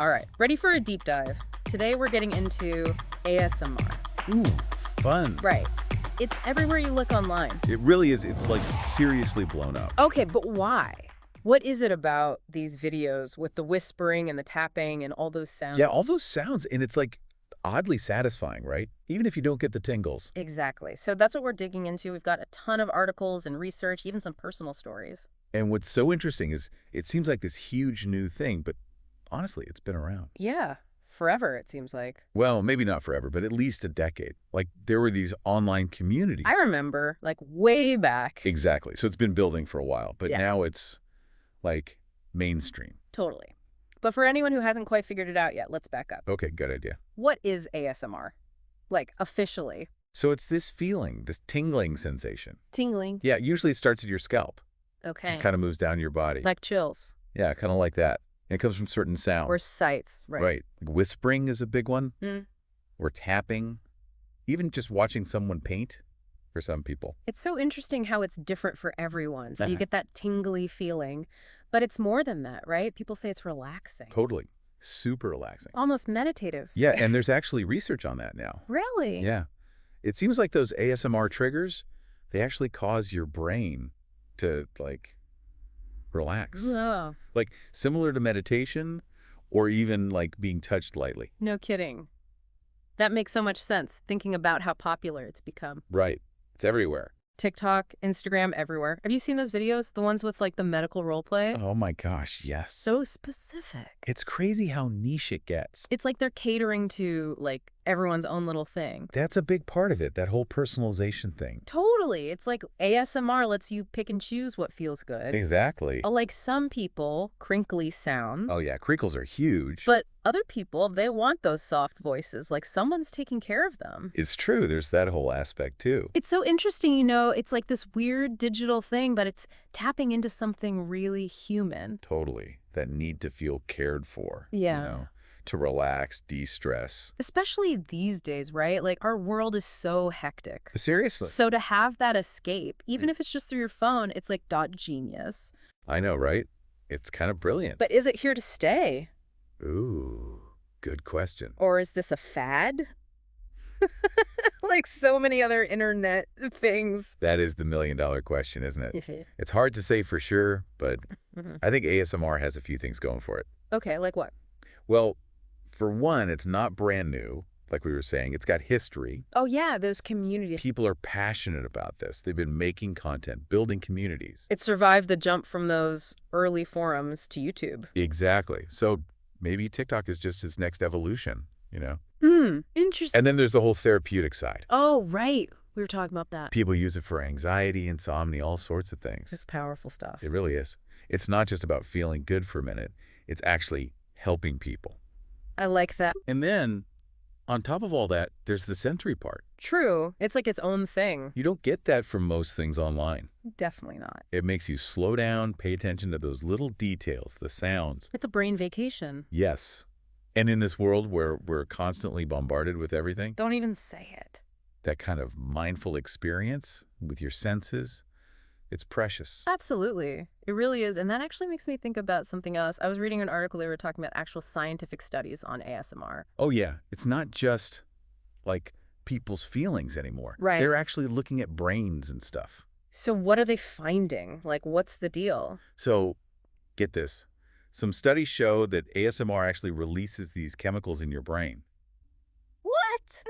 All right, ready for a deep dive. Today we're getting into ASMR. Ooh, fun. Right. It's everywhere you look online. It really is. It's like seriously blown up. Okay, but why? What is it about these videos with the whispering and the tapping and all those sounds? Yeah, all those sounds, and it's like oddly satisfying, right? Even if you don't get the tingles. Exactly. So that's what we're digging into. We've got a ton of articles and research, even some personal stories. And what's so interesting is it seems like this huge new thing, but honestly, it's been around. Yeah, forever, it seems like. Well, maybe not forever, but at least a decade. Like there were these online communities. I remember, like, way back. Exactly. So it's been building for a while, but Yeah. now it's like mainstream. Totally. But for anyone who hasn't quite figured it out yet, let's back up. Okay, good idea. What is ASMR? Like, officially. So it's this feeling, this tingling sensation. Tingling. Yeah, usually it starts at your scalp. Okay. Just kind of moves down your body. Like chills. Yeah, kind of like that. And it comes from certain sounds. Or sights, right? Right. Like whispering is a big one. Mm. Or tapping. Even just watching someone paint for some people. It's so interesting how it's different for everyone. So you Uh-huh. get that tingly feeling, but it's more than that, right? People say it's relaxing. Totally. Super relaxing. Almost meditative. Yeah, and there's actually research on that now. Really? Yeah. It seems like those ASMR triggers, they actually cause your brain to, like, relax. Oh, Like, similar to meditation or even, like, being touched lightly. no kidding. That makes so much sense, thinking about how popular it's become. Right. It's everywhere. TikTok, Instagram, everywhere. Have you seen those videos? The ones with, like, the medical role play? Oh my gosh, yes. So specific. It's crazy how niche it gets. It's like they're catering to, like, everyone's own little thing. That's a big part of it, that whole personalization thing. Totally. It's like ASMR lets you pick and choose what feels good. Exactly. Like some people, crinkly sounds. Oh yeah, crinkles are huge. But other people, they want those soft voices, like someone's taking care of them. It's true, there's that whole aspect too. It's so interesting, you know, it's like this weird digital thing, but it's tapping into something really human. Totally. That need to feel cared for. Yeah. You know, to relax, de-stress. Especially these days, right? Like our world is so hectic. Seriously. So to have that escape, even if it's just through your phone, it's like genius. I know, right? It's kind of brilliant. But is it here to stay? Ooh, good question. Or is this a fad? Like so many other internet things. That is the million-dollar question, isn't it? Okay, It's hard to say for sure, but I think ASMR has a few things going for it. like what? Well, for one, it's not brand new, like we were saying. It's got history. Oh yeah, those communities. People are passionate about this. They've been making content, building communities. It survived the jump from those early forums to YouTube. Exactly. So maybe TikTok is just its next evolution, you know? Interesting. And then there's the whole therapeutic side. Oh, right. We were talking about that. People use it for anxiety, insomnia, all sorts of things. It's powerful stuff. It really is. It's not just about feeling good for a minute. It's actually helping people. I like that. And then, on top of all that, there's the sensory part. True. It's like its own thing. You don't get that from most things online. Definitely not. It makes you slow down, pay attention to those little details, the sounds. It's a brain vacation. Yes. And in this world where we're constantly bombarded with everything, Don't even say it. that kind of mindful experience with your senses, it's precious. Absolutely. It really is. And that actually makes me think about something else. I was reading an article, they were talking about actual scientific studies on ASMR. Oh, yeah. It's not just like people's feelings anymore. Right. They're actually looking at brains and stuff. So what are they finding? Like, what's the deal? So, get this. Some studies show that ASMR actually releases these chemicals in your brain. What?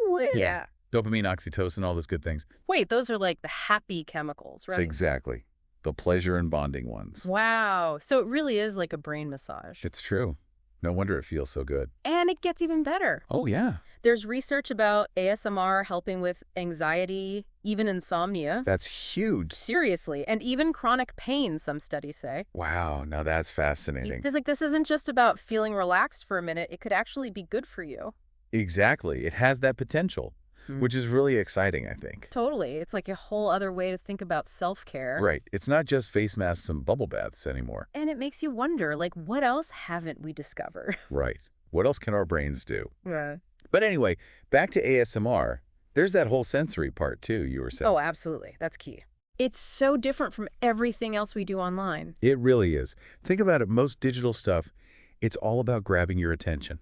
No way. Yeah. Dopamine, oxytocin, all those good things. Wait, those are like the happy chemicals, right? So exactly. The pleasure and bonding ones. Wow. So it really is like a brain massage. It's true. No wonder it feels so good. And it gets even better. Oh, yeah. There's research about ASMR helping with anxiety, even insomnia. That's huge. Seriously. And even chronic pain, some studies say. Wow. Now that's fascinating. This isn't just about feeling relaxed for a minute. It could actually be good for you. Exactly. It has that potential, which is really exciting, I think. Totally. It's like a whole other way to think about self-care. Right. It's not just face masks and bubble baths anymore. And it makes you wonder, like, what else haven't we discovered? Right. What else can our brains do? Yeah. But anyway, back to ASMR. There's that whole sensory part, too, you were saying. Oh, absolutely. That's key. It's so different from everything else we do online. It really is. Think about it. Most digital stuff, It's all about grabbing your attention.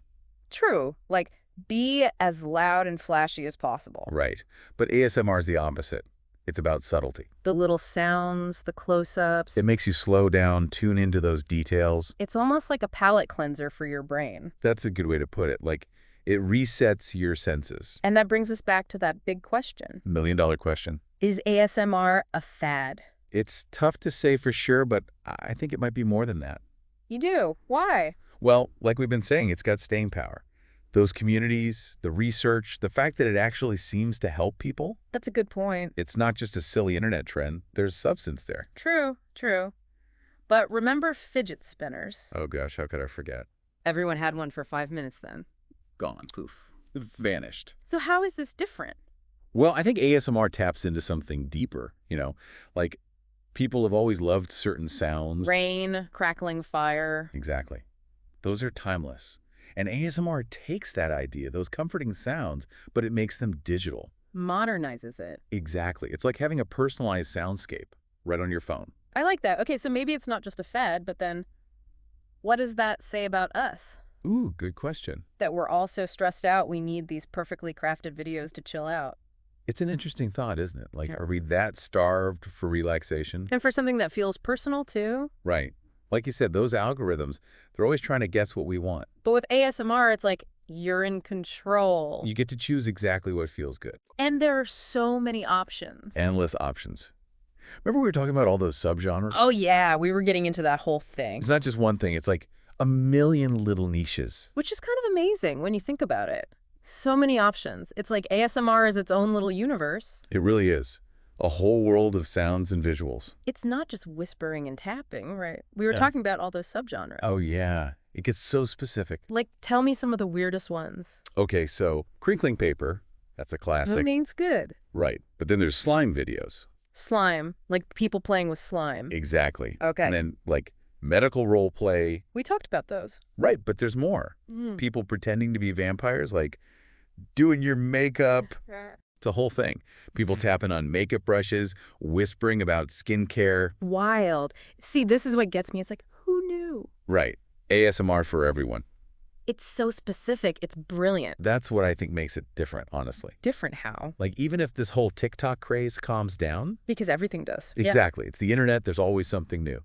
True. Like, be as loud and flashy as possible. Right. But ASMR is the opposite. It's about subtlety. The little sounds, the close-ups. It makes you slow down, tune into those details. It's almost like a palate cleanser for your brain. That's a good way to put it. Like, it resets your senses. And that brings us back to that big question. $1 million question. Is ASMR a fad? It's tough to say for sure, but I think it might be more than that. You do? Why? Well, like we've been saying, it's got staying power. Those communities, the research, the fact that it actually seems to help people. That's a good point. It's not just a silly internet trend. There's substance there. True, true. But remember fidget spinners? Oh gosh, how could I forget? Everyone had one for 5 minutes then. Gone. Poof. Vanished. So how is this different? Well, I think ASMR taps into something deeper, like people have always loved certain sounds. Rain, crackling fire. Exactly. Those are timeless. And ASMR takes that idea, those comforting sounds, but it makes them digital. Modernizes it. Exactly. It's like having a personalized soundscape right on your phone. I like that. Okay, so maybe it's not just a fad, but then what does that say about us? Ooh, good question. That we're all so stressed out, we need these perfectly crafted videos to chill out. It's an interesting thought, isn't it? Like, Yeah. are we that starved for relaxation? And for something that feels personal, too. Right. Like you said, those algorithms, they're always trying to guess what we want. But with ASMR, it's like you're in control. You get to choose exactly what feels good. And there are so many options. Endless options. Remember we were talking about all those subgenres? Oh, yeah, we were getting into that whole thing. It's not just one thing. It's like a million little niches. Which is kind of amazing when you think about it. So many options. It's like ASMR is its own little universe. It really is. A whole world of sounds and visuals. It's not just whispering and tapping, right? We were Yeah. talking about all those subgenres. Oh, yeah. It gets so specific. Like, tell me some of the weirdest ones. Okay, so crinkling paper, that's a That classic. means good. Right. But then there's slime videos. Slime, like people playing with slime. Exactly. Okay. And then, like, medical role play. We talked about those. Right, but there's more. Mm. People pretending to be vampires, like doing your makeup. It's a whole thing. People tapping on makeup brushes, whispering about skincare. Wild. See, this is what gets me. It's like, who knew? Right. ASMR for everyone. It's so specific. It's brilliant. That's what I think makes it different, honestly. Different how? Like, even if this whole TikTok craze calms down. Because everything does. Yeah. Exactly. It's the internet. There's always something new.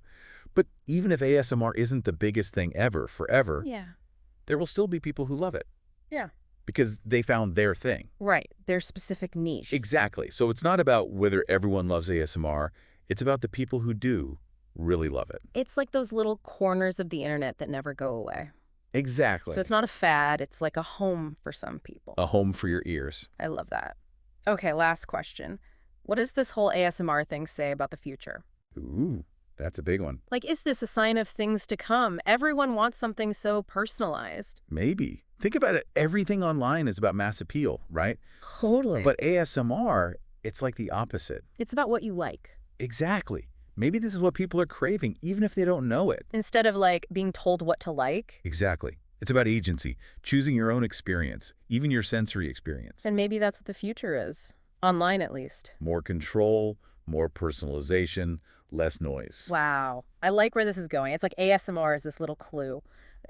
But even if ASMR isn't the biggest thing ever, forever, Yeah. there will still be people who love it. Yeah. Because they found their thing. Right. Their specific niche. Exactly. So it's not about whether everyone loves ASMR. It's about the people who do really love it. It's like those little corners of the internet that never go away. Exactly. So it's not a fad. It's like a home for some people. A home for your ears. I love that. Okay, last question. What does this whole ASMR thing say about the future? Ooh, that's a big one. Like, is this a sign of things to come? Everyone wants something so personalized. Maybe. Think about it. Everything online is about mass appeal, right? Totally. But ASMR, it's like the opposite. it's about what you like. Exactly. Maybe this is what people are craving, even if they don't know it. Instead of like being told what to like. Exactly. It's about agency, choosing your own experience, even your sensory experience. And maybe that's what the future is. Online, at least. More control, more personalization, less noise. Wow. I like where this is going. It's like ASMR is this little clue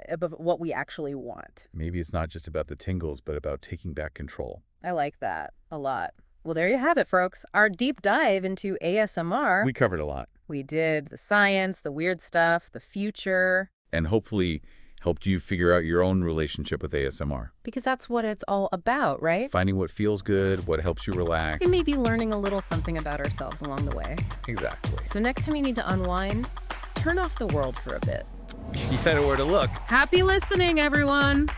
about what we actually want. Maybe it's not just about the tingles, but about taking back control. I like that a lot. Well, there you have it, folks. Our deep dive into ASMR. We covered a lot, We did the science, the weird stuff, the future, and hopefully helped you figure out your own relationship with ASMR. because that's what it's all about, right? Finding what feels good, what helps you relax. And maybe learning a little something about ourselves along the way. Exactly. So next time you need to unwind, turn off the world for a bit. You know where to look. Happy listening, everyone!